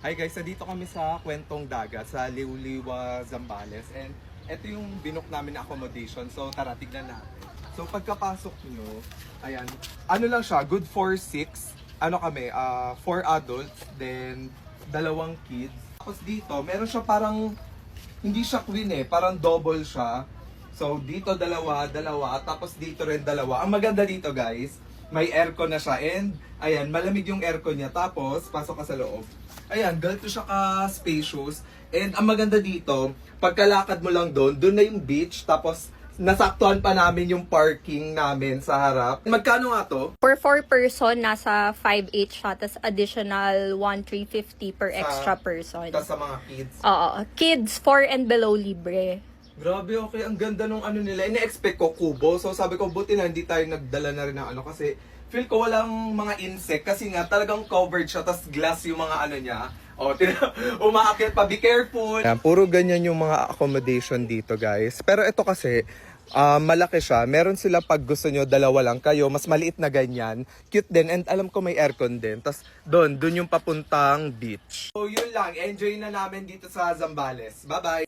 Hi guys, so dito kami sa Kwentong Dagat sa Liuliwa, Zambales, and ito yung binook namin na accommodation. So tara, tignan natin. So pagkapasok nyo, ayan, ano lang siya, good for 6. Ano kami, 4 adults, then 2 kids. Tapos dito, meron siya parang, hindi siya queen parang double siya. So dito dalawa, tapos dito rin dalawa. Ang maganda dito guys, may aircon na siya, and ayan, malamig yung aircon niya. Tapos pasok ka sa loob. Ayan, ganito siya ka-spacious. And ang maganda dito, pagkalakad mo lang doon na yung beach. Tapos, nasaktuhan pa namin yung parking namin sa harap. Magkano nga to? For 4 person, nasa 5,800 siya. Tapos additional 1,350 per extra person. Tapos sa mga kids. Oo. Kids 4 and below libre. Grabe, okay. Ang ganda nung ano nila. Ine-expect ko kubo. So sabi ko, buti na hindi tayo nagdala na rin ng ano. Kasi feel ko walang mga insect. Kasi nga talagang covered siya. Tapos glass yung mga ano niya. O, umaakit pa. Be careful. Yan, puro ganyan yung mga accommodation dito, guys. Pero ito kasi, malaki siya. Meron sila pag gusto nyo, 2 lang kayo. Mas maliit na ganyan. Cute din. And alam ko may aircon din. Tapos doon yung papuntang beach. So yun lang. Enjoy na namin dito sa Zambales. Bye-bye!